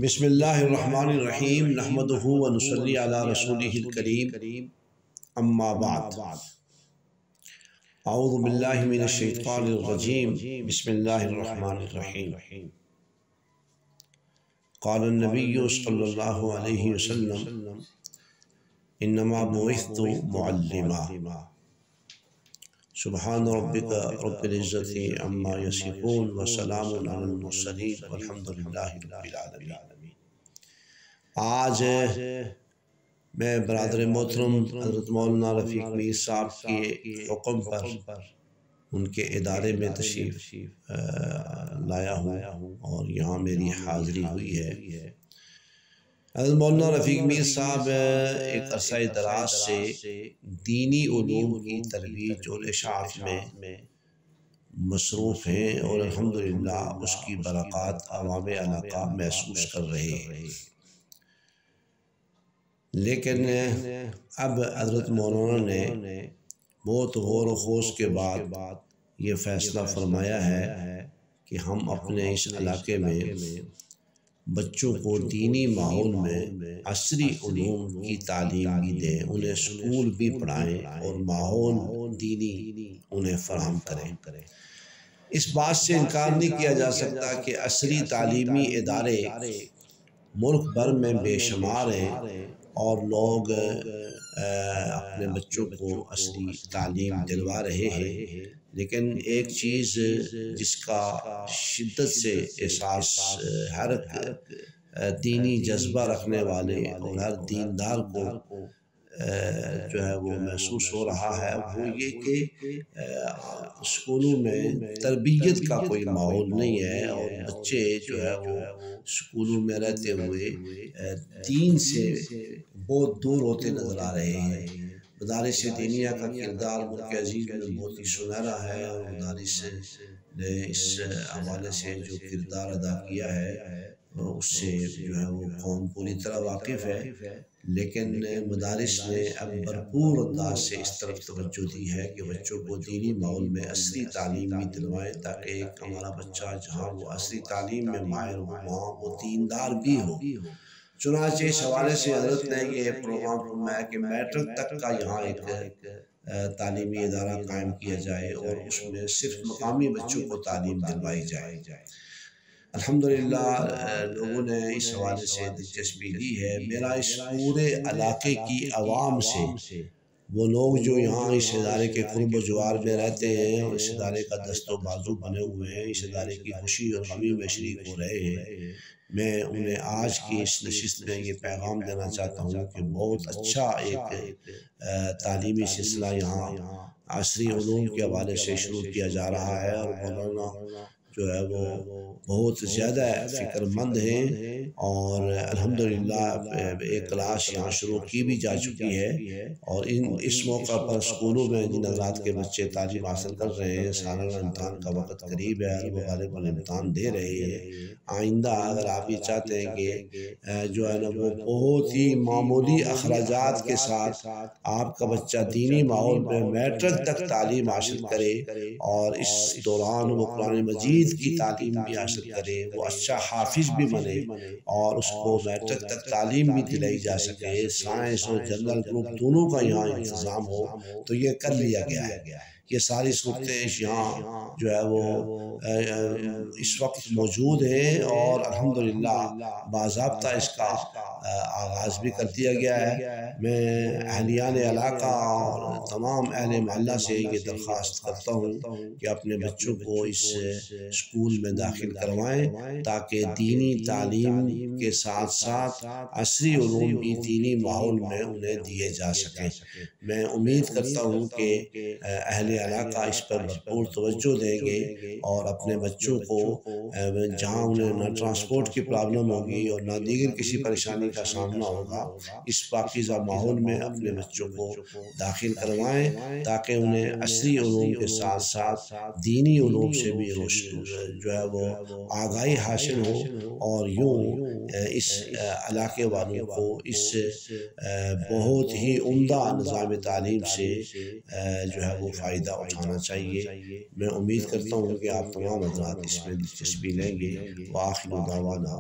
بسم اللہ الرحمن الرحیم نحمدہ و نصلی علی رسولہ الکریم اما بعد اعوذ باللہ من الشیطان الرجیم بسم اللہ الرحمن الرحیم قال النبی صلی اللہ علیہ وسلم انما بعثت معلما سبحان ربک رب العزت عما یصفون وسلام علی المرسلین والحمد للہ رب العالمین۔ آج میں برادر محترم حضرت مولانا رفیق میر صاحب کے حکم پر ان کے ادارے میں تشریف لایا ہوں اور یہاں میری حاضری ہوئی ہے۔ حضرت مولانا رفیق میر صاحب ایک عرصہ دراز سے دینی علوم کی ترویج اور اشاعت میں مصروف ہیں اور الحمدللہ اس کی برکات عوام علاقہ محسوس کر رہے ہیں، لیکن اب حضرت مولانا نے بہت غور و خوض کے بعد یہ فیصلہ فرمایا ہے کہ ہم اپنے اس علاقے میں بچوں کو دینی ماحول میں عصری علوم کی تعلیم بھی دیں، انہیں سکول بھی پڑھائیں اور ماحول دینی انہیں فراہم کریں۔ اس بات سے انکار نہیں کیا جا سکتا کہ عصری تعلیمی ادارے ملک بھر میں بے شمار ہیں اور لوگ اپنے بچوں کو عصری تعلیم دلوا رہے ہیں، لیکن ایک چیز جس کا شدت سے احساس ہر دینی جذبہ رکھنے والے اور ہر دیندار کو جو ہے وہ محسوس ہو رہا ہے، وہ یہ کہ اسکولوں میں تربیت کا کوئی ماحول نہیں ہے اور بچے جو ہے وہ اسکولوں میں رہتے ہوئے دین سے بہت دور ہوتے نظر آ رہے ہیں۔ مدارس دینیہ کا کردار ملک عزیز میں بہت ہی سنہرا ہے اور مدارس نے اس حوالے سے جو کردار ادا کیا ہے اس سے جو ہے وہ قوم پوری طرح واقف ہے، لیکن مدارس نے اب بھرپور انداز سے اس طرف توجہ دی ہے کہ بچوں کو دینی ماحول میں عصری تعلیم بھی دلوائیں تاکہ ایک ہمارا بچہ جہاں وہ عصری تعلیم میں ماہر ہو وہاں وہ دیندار بھی ہو۔ چنانچہ اس حوالے سے حضرت نے یہ پروگرام فرمایا کہ میٹرک تک کا یہاں ایک تعلیمی ادارہ قائم کیا جائے اور اس میں صرف مقامی بچوں کو تعلیم دلوائی جائے۔ الحمدللہ لوگوں نے اس حوالے سے دلچسپی لی ہے۔ میرا اس پورے علاقے کی عوام سے وہ لوگ جو یہاں اس ادارے کے قرب و جوار میں رہتے ہیں اور اس ادارے کا دست و بازو بنے ہوئے ہیں، اس ادارے کی خوشی اور غمی میں شریک ہو رہے ہیں، میں انہیں آج کی اس نشست میں یہ پیغام دینا چاہتا ہوں کہ بہت اچھا ایک تعلیمی سلسلہ یہاں عصری علوم کے حوالے سے شروع کیا جا رہا ہے اور مولانا جو ہے وہ بہت زیادہ فکر مند ہیں اور الحمدللہ ایک کلاس یہاں شروع کی بھی جا چکی ہے اور اس موقع پر اسکولوں میں جن حضرات کے بچے تعلیم حاصل کر رہے ہیں، سالانہ امتحان کا وقت قریب ہے اور وہ غالباً امتحان دے رہے ہیں۔ آئندہ اگر آپ یہ چاہتے ہیں کہ جو ہے نا وہ بہت ہی معمولی اخراجات کے ساتھ آپ کا بچہ دینی ماحول میں میٹرک تک تعلیم حاصل کرے اور اس دوران وہ قرآن مجید کی تعلیم بھی حاصل کرے، وہ اچھا حافظ بھی بنے اور اس کو میٹرک تک تعلیم بھی دلائی جا سکے، سائنس اور جنرل گروپ دونوں کا یہاں انتظام ہو، تو یہ کر لیا گیا ہے۔ یہ ساری صورتیں یہاں جو ہے وہ اس وقت موجود ہیں اور الحمدللہ باضابطہ اس کا آغاز بھی کر دیا گیا ہے۔ میں اہلیان علاقہ اور تمام اہل محلہ سے یہ درخواست کرتا ہوں کہ اپنے بچوں کو اس اسکول میں داخل کروائیں تاکہ دینی تعلیم کے ساتھ ساتھ عصری علوم بھی دینی ماحول میں انہیں دیے جا سکیں۔ میں امید کرتا ہوں کہ اہل علاقہ اس پر بھرپور توجہ دیں گے اور اپنے بچوں کو جہاں انہیں نہ ٹرانسپورٹ کی پرابلم ہوگی اور نہ دیگر کسی پریشانی کا سامنا ہوگا، اس پاکیزہ ماحول میں اپنے بچوں کو داخل کروائیں تاکہ انہیں عصری علوم کے ساتھ ساتھ دینی علوم سے بھی جو ہے وہ آگاہی حاصل ہو اور یوں اس علاقے والوں کو اس بہت ہی عمدہ نظام تعلیم سے جو ہے وہ فائدہ اٹھانا چاہیے۔ میں امید کرتا ہوں کہ آپ تمام حضرات اس میں دلچسپی لیں گے۔ وآخر دعوانا